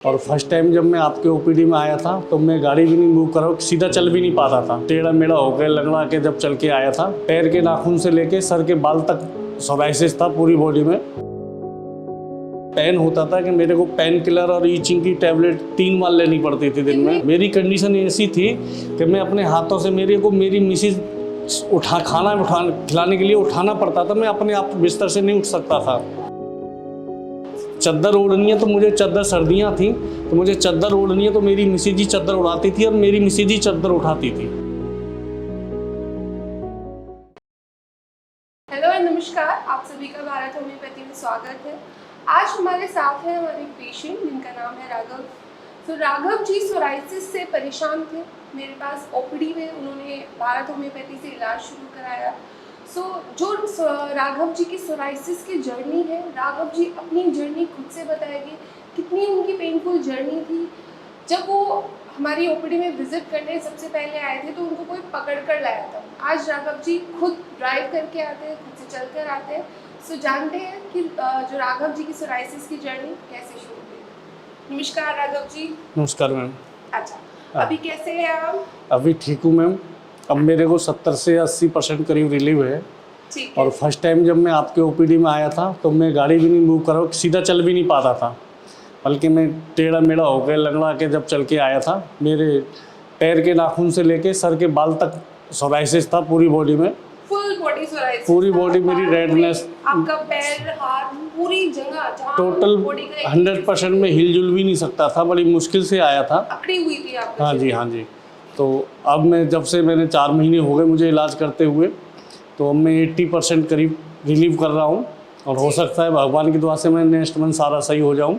और first time जब मैं आपके ओपीडी में आया था तो मैं गाड़ी भी नहीं मूव कर रहा, सीधा चल भी नहीं पाता था। टेढ़ा मेढ़ा होकर लंगड़ा के जब चल के आया था, पैर के नाखून से लेके सर के बाल तक सोराइसिस था पूरी बॉडी में। पेन होता था कि मेरे को पेन किलर और ईचिंग की टैबलेट 3 बार लेनी पड़ती थी दिन में। मेरी कंडीशन ऐसी थी कि मैं अपने हाथों से मेरी मिसिज खाना खिलाने के लिए उठाना पड़ता था। मैं अपने आप बिस्तर से नहीं उठ सकता था। चद्दर ओढ़नी है तो मुझे चद्दर, सर्दियाँ थी तो मुझे चद्दर ओढ़नी है तो मेरी मिसेज ही चद्दर उड़ाती थी और मेरी मिसेज ही चद्दर उठाती थी। हेलो नमस्कार, आप सभी का भारत होम्योपैथी में स्वागत है। आज हमारे साथ है हमारे पेशेंट जिनका नाम है राघव। तो राघव जी सोराइसिस से परेशान थे। मेरे पास ओपीडी में उन्होंने भारत होम्योपैथी से इलाज शुरू कराया। जो राघव जी की सोराइसिस की जर्नी है, राघव जी अपनी जर्नी खुद से बताएंगे कितनी उनकी पेनफुल जर्नी थी। जब वो हमारी ओपीडी में विजिट करने सबसे पहले आए थे तो उनको कोई पकड़ कर लाया था। आज राघव जी खुद ड्राइव करके आते हैं, खुद से चल कर आते हैं। जानते हैं कि जो राघव जी की सोराइसिस की जर्नी कैसे शुरू हुई। नमस्कार राघव जी। नमस्कार मैम। अच्छा, अभी कैसे हैं आप? अभी ठीक हूँ मैम। अब मेरे को 70 से 80% करीब रिलीव है। ठीक है। और फर्स्ट टाइम जब मैं आपके ओपीडी में आया था तो मैं गाड़ी भी नहीं मूव कर रहा, सीधा चल भी नहीं पाता था। बल्कि मैं टेढ़ा मेढ़ा होकर लंगड़ा के जब चल के आया था, मेरे पैर के नाखून से लेके सर के बाल तक सोराइसिस था पूरी बॉडी में। फुल बॉडी सोराइसिस, पूरी बॉडी मेरी रेडनेस, आपका पैर हाथ पूरी जगह टोटल 100% में हिलजुल भी नहीं सकता था। बड़ी मुश्किल से आया था, अकड़ी हुई थी आपको। हाँ जी। तो अब मैं जब से मैंने 4 महीने हो गए मुझे इलाज करते हुए, तो अब मैं 80% करीब रिलीव कर रहा हूँ। और हो सकता है भगवान की दुआ से मैं नेक्स्ट मंथ सारा सही हो जाऊँ।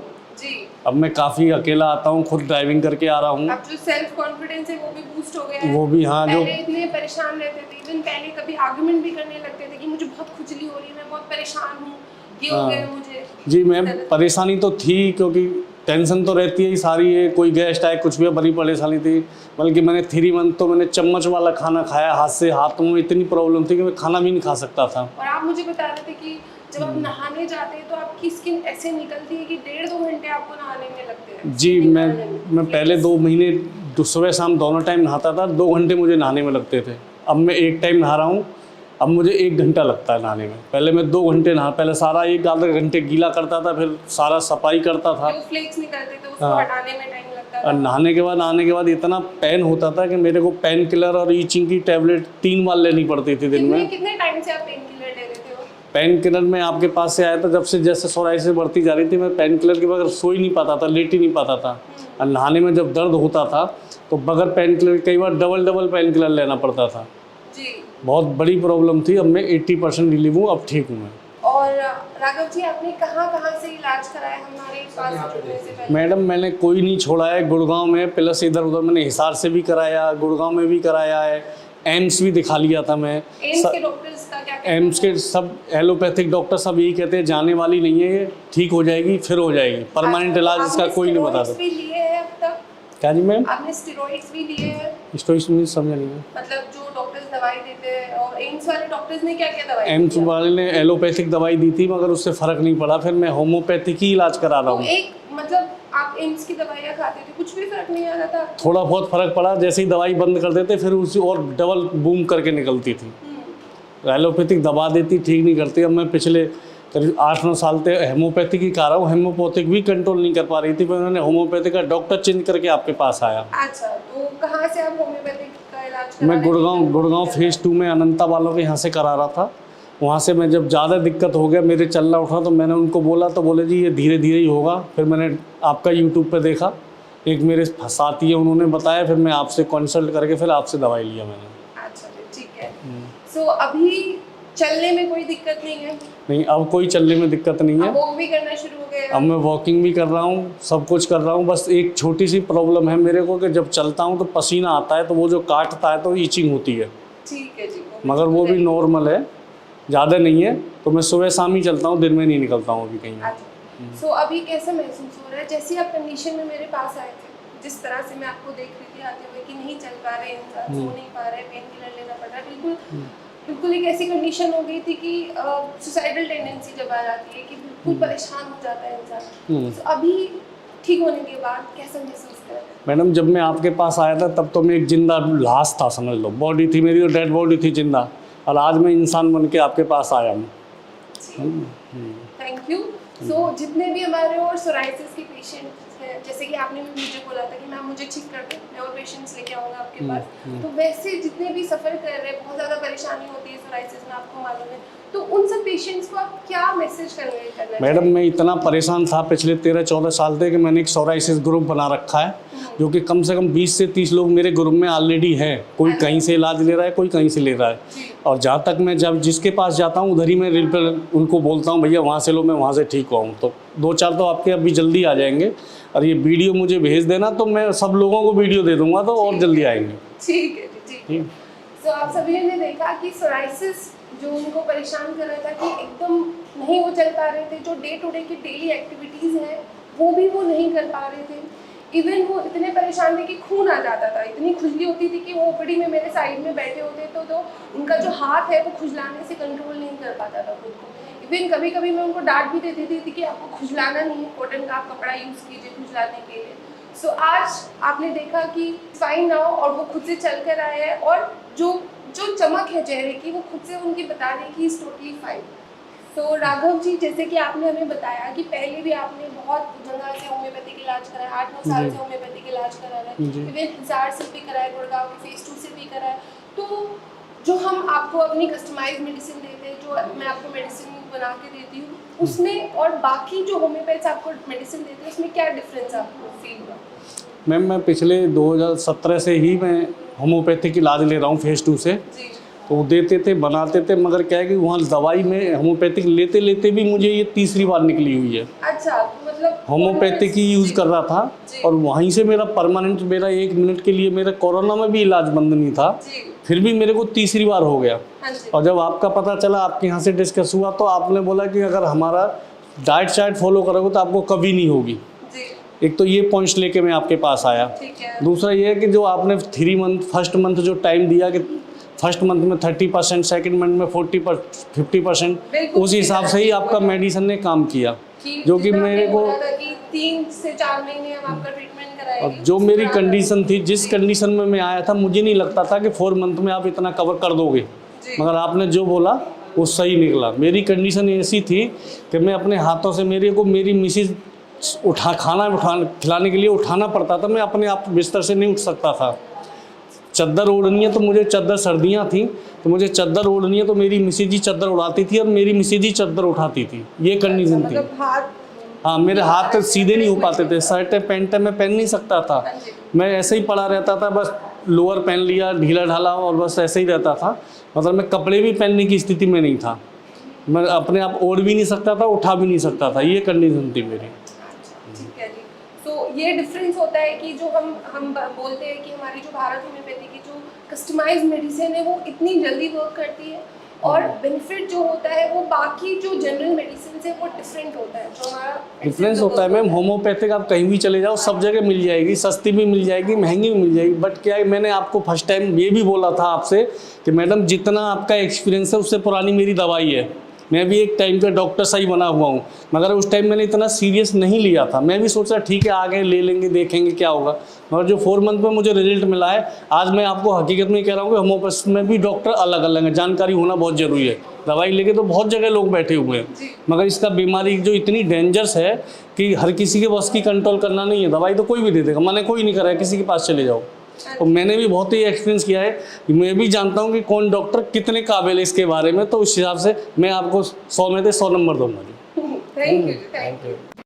अब मैं काफ़ी अकेला आता हूँ, खुद ड्राइविंग करके आ रहा हूँ। अब जो सेल्फ कॉन्फिडेंस है वो भी बूस्ट हो गया है। वो भी, हाँ। जो पहले इतने परेशान रहते थे, इवन पहले कभी आर्गुमेंट भी करने लगते थे कि मुझे बहुत खुजली हो रही है, मैं बहुत परेशान हूँ, ये हो गया मुझे। जी मैम, परेशानी तो थी क्योंकि टेंशन तो रहती है ही सारी है। कोई गेस्ट आए कुछ भी, बड़ी परेशानी थी। बल्कि मैंने 3 मंथ तो मैंने चम्मच वाला खाना खाया हाथ से। हाथों में इतनी प्रॉब्लम थी कि मैं खाना भी नहीं खा सकता था। और आप मुझे बता रहे थे कि जब आप नहाने जाते हैं तो आपकी स्किन ऐसे निकलती है कि 1.5-2 घंटे आपको नहाने में लगते हैं। जी, मैं पहले 2 महीने सुबह शाम दोनों टाइम नहाता था। 2 घंटे मुझे नहाने में लगते थे। अब मैं 1 टाइम नहा रहा हूँ, अब मुझे 1 घंटा लगता है नहाने में। पहले मैं 2 घंटे पहले सारा 1 आधा घंटे गीला करता था, फिर सारा सफाई करता था। जो फ्लेक्स निकलते थे उसको हटाने में टाइम लगता था। और नहाने के बाद इतना पेन होता था कि मेरे को पेन किलर और ईचिंग की टैबलेट 3 बार लेनी पड़ती थी दिन में। कितने टाइम से आप पेन किलर ले रहे थे? पेन किलर में आपके पास से आया था जब से, जैसे सोराइसिस बढ़ती जा रही थी, मैं पेन किलर के बगैर सो ही नहीं पाता था, लेट ही नहीं पाता था। और नहाने में जब दर्द होता था तो बगैर पेन किलर कई बार डबल पेन किलर लेना पड़ता था जी। बहुत बड़ी प्रॉब्लम थी। अब मैं 80% रिलीव हूँ, अब ठीक हूँ मैं। और राघव जी, आपने कहाँ से इलाज कराया हमारे पास जुड़ने से पहले? मैडम, मैंने कोई नहीं छोड़ा है। गुड़गांव में प्लस इधर उधर मैंने हिसार से भी कराया, गुड़गांव में भी कराया है, एम्स भी दिखा लिया था मैं। एम्स के डॉक्टर्स का क्या कहना है? एम्स के सब एलोपैथिक डॉक्टर सब यही कहते हैं जाने वाली नहीं है, ठीक हो जाएगी, फिर हो जाएगी। परमानेंट इलाज इसका कोई नहीं बता सकता। लिए हैं अब तक? क्या जी मैम? आपने स्टेरॉइड्स भी लिए हैं? स्टेरॉइड्स में समझा नहीं है। मतलब जो डॉक्टर्स दवाई देते हैं। और एम्स वाले डॉक्टर्स ने क्या दवाई? एम्स वाले ने एलोपैथिक दवाई दी थी मगर उससे फ़र्क नहीं पड़ा। फिर मैं होम्योपैथिक ही इलाज करा रहा हूँ। एक मतलब आप एम्स की दवाइयाँ खाते थे, कुछ भी फर्क नहीं आ रहा था? थोड़ा बहुत फ़र्क पड़ा। जैसे ही दवाई बंद कर देते फिर उसी और डबल बूम करके निकलती थी। एलोपैथिक दबा देती, ठीक नहीं करती। अब मैं पिछले करीब 8-9 साल से होम्योपैथिक ही खा रहा हूँ। होम्योपैथिक भी कंट्रोल नहीं कर पा रही थी, फिर उन्होंने होम्योपैथिक का डॉक्टर चेंज करके आपके पास आया। अच्छा, तो कहाँ से आप होम्योपैथिक का इलाज करा? मैं गुड़गांव फेज़ 2 में अनंता वालों के यहाँ से करा रहा था। वहाँ से मैं जब ज़्यादा दिक्कत हो गया, मेरे चलना उठा, तो मैंने उनको बोला तो बोले जी ये धीरे धीरे ही होगा। फिर मैंने आपका यूट्यूब पे देखा, एक मेरे साथी है उन्होंने बताया, फिर मैं आपसे कंसल्ट करके फिर आपसे दवाई लिया मैंने। अच्छा, ठीक है। सो अभी चलने में कोई दिक्कत नहीं है? नहीं, अब कोई चलने में दिक्कत नहीं है। वॉक भी करना शुरू हो गया? अब मैं वॉकिंग भी कर रहा हूँ, सब कुछ कर रहा हूँ। बस एक छोटी सी प्रॉब्लम है मेरे को कि जब चलता हूँ तो पसीना आता है, तो वो जो काटता है तो ईचिंग होती है। ठीक है जी। मगर वो भी नॉर्मल है, ज़्यादा नहीं है। तो मैं सुबह शाम ही चलता हूँ, दिन में नहीं निकलता हूँ अभी कहीं। सो अभी कैसा महसूस हो रहा है? जैसे आप कंडीशन में मेरे पास आए थे, जिस तरह से मैं आपको देख रही थी आते हुए कि नहीं चल पा रहे इंसान, सो नहीं पा रहे, पेन किलर लेना पड़ रहा है, बिल्कुल एक ऐसी कंडीशन हो गई थी कि सुसाइडल टेंडेंसी जब आ जाती है कि बिल्कुल परेशान हो जाता है इंसान। तो अभी ठीक होने के बाद कैसा महसूस कर रहे हैं? मैडम जब मैं आपके पास आया था तब तो मैं एक जिंदा लाश था, समझ लो। बॉडी थी मेरी, और डेड बॉडी थी जिंदा, और आज मैं इंसान बन के आपके पास आया हूँ। Thank you. सो जितने भी हमारे और सोराइसिस के पेशेंट हैं, जैसे कि आपने भी मुझे बोला था कि मैम मुझे ठीक कर दो, मैं और पेशेंट्स लेके आऊँगा आपके पास, तो वैसे जितने भी सफ़र कर रहे हैं, बहुत ज़्यादा परेशानी होती है सोराइसिस में, आपको मालूम है, तो उन सब पेशेंट्स को आप क्या मैसेज करना मैडम मैं इतना परेशान था पिछले 13-14 साल से कि मैंने एक सोराइसिस ग्रुप बना रखा है, जो कि कम से कम 20 से 30 लोग मेरे ग्रुप में ऑलरेडी हैं। कोई कहीं से इलाज ले रहा है, कोई कहीं से ले रहा है, और जहाँ तक मैं जब जिसके पास जाता हूँ उधर ही मैं रील पर उनको बोलता हूँ भैया वहाँ से लो, मैं वहाँ से ठीक हुआ हूँ। तो 2-4 तो आपके अभी जल्दी आ जाएंगे, और ये वीडियो मुझे भेज देना तो मैं सब लोगों को वीडियो दे दूँगा, तो और जल्दी आएंगे। ठीक है जी, ठीक है। तो आप सभी ने देखा कि सोराइसिस जो उनको परेशान कर रहा था कि एकदम नहीं वो चल पा रहे थे, जो डे टू डे की डेली एक्टिविटीज़ हैं वो भी वो नहीं कर पा रहे थे। इवन वो इतने परेशान थे कि खून आ जाता था, इतनी खुजली होती थी कि वो ओपीडी में मेरे साइड में बैठे होते तो उनका जो हाथ है वो खुजलाने से कंट्रोल नहीं कर पाता था खुद को। इवन कभी कभी मैं उनको डांट भी दे देती थी कि आपको खुजलाना नहीं है, कॉटन का आप कपड़ा यूज़ कीजिए खुजलाने के लिए। सो आज आपने देखा कि फाइन नाउ, और वो खुद से चल कर आए हैं, और जो चमक है चेहरे की वो खुद से उनकी बता रही कि इज़ टोटली फाइन। तो राघव जी, जैसे कि आपने हमें बताया कि पहले भी आपने बहुत जगह से होम्योपैथिक इलाज कराया, 8-9 साल से होम्योपैथिक इलाज करा रहा है, इवन हिसार से भी कराया, गुड़गांव के फेज 2 से भी कराया। तो जो हम आपको अपनी कस्टमाइज मेडिसिन देते हैं, जो मैं आपको मेडिसिन बना के देती हूँ, उसमें और बाकी जो होम्योपैथ्स आपको मेडिसिन देते हैं उसमें क्या डिफरेंस आपको फील हुआ? मैम मैं पिछले 2017 से ही मैं होम्योपैथिक इलाज ले रहा हूँ फेज 2 से। जी। तो वो देते थे, बनाते थे, मगर क्या है कि वहाँ दवाई में होम्योपैथिक लेते लेते भी मुझे ये तीसरी बार निकली हुई है। अच्छा, मतलब होम्योपैथिक ही यूज़ कर रहा था, और वहीं से मेरा परमानेंट, मेरा 1 मिनट के लिए, मेरा कोरोना में भी इलाज बंद नहीं था, फिर भी मेरे को तीसरी बार हो गया। और जब आपका पता चला, आपके यहाँ से डिस्कस हुआ, तो आपने बोला कि अगर हमारा डाइट चार्ट फॉलो करोगे तो आपको कभी नहीं होगी। एक तो ये पॉइंट्स लेके मैं आपके पास आया। दूसरा ये है कि जो आपने 3 मंथ, फर्स्ट मंथ जो टाइम दिया कि फर्स्ट मंथ में 30%, सेकंड मंथ में 50%, उस हिसाब से ही आपका मेडिसिन ने काम किया, जो कि मेरे को 3 से 4 महीने हम आपका ट्रीटमेंट कराएंगे। और जो मेरी कंडीशन थी, जिस कंडीशन में मैं आया था, मुझे नहीं लगता था कि 4 मंथ में आप इतना कवर कर दोगे, मगर आपने जो बोला वो सही निकला। मेरी कंडीशन ऐसी थी कि मैं अपने हाथों से, मेरी मिसेज खाना खिलाने के लिए उठाना पड़ता था, मैं अपने आप बिस्तर से नहीं उठ सकता था। चद्दर ओढ़नी है तो मुझे, चद्दर सर्दियाँ थी तो मुझे चद्दर ओढ़नी है तो मेरी मिसेज ही चद्दर उड़ाती थी, और मेरी मिसेज ही चद्दर उठाती थी। ये कंडीशन थी। हाँ, मेरे हाथ सीधे नहीं हो पाते थे, शर्ट पैंट मैं पहन नहीं सकता था, मैं ऐसे ही पड़ा रहता था, बस लोअर पहन लिया ढीला ढाला, और बस ऐसे ही रहता था। मतलब मैं कपड़े भी पहनने की स्थिति में नहीं था, मैं अपने आप ओढ़ भी नहीं सकता था, उठा भी नहीं सकता था। ये कंडीशन थी मेरी। ठीक है जी। तो ये डिफरेंस होता है कि जो हम बोलते हैं कि हमारी जो भारत होम्योपैथी की जो कस्टमाइज्ड मेडिसिन है वो इतनी जल्दी वर्क करती है, और बेनिफिट जो होता है वो बाकी जो जनरल मेडिसिन से वो डिफरेंट होता है। जो हमारा डिफरेंस होता है मैम, होम्योपैथिक आप कहीं भी चले जाओ, सब जगह मिल जाएगी, सस्ती भी मिल जाएगी, महंगी भी मिल जाएगी। बट क्या है, मैंने आपको फर्स्ट टाइम ये भी बोला था आपसे कि मैडम जितना आपका एक्सपीरियंस है उससे पुरानी मेरी दवाई है। मैं भी एक टाइम का डॉक्टर सा ही बना हुआ हूँ, मगर उस टाइम मैंने इतना सीरियस नहीं लिया था। मैं भी सोचा ठीक है आगे ले लेंगे, देखेंगे क्या होगा, मगर जो 4 मंथ में मुझे रिजल्ट मिला है, आज मैं आपको हकीकत में कह रहा हूँ कि होम्योपैथी में भी डॉक्टर अलग अलग हैं, जानकारी होना बहुत ज़रूरी है। दवाई लेके तो बहुत जगह लोग बैठे हुए हैं, मगर इसका बीमारी जो इतनी डेंजरस है कि हर किसी के बस की कंट्रोल करना नहीं है। दवाई तो कोई भी दे देगा, मैंने कोई नहीं करा है, किसी के पास चले जाओ। तो मैंने भी बहुत ही एक्सपीरियंस किया है, मैं भी जानता हूँ कि कौन डॉक्टर कितने काबिल है इसके बारे में, तो उस हिसाब से मैं आपको 100 में से 100 नंबर दूंगा। Thank you.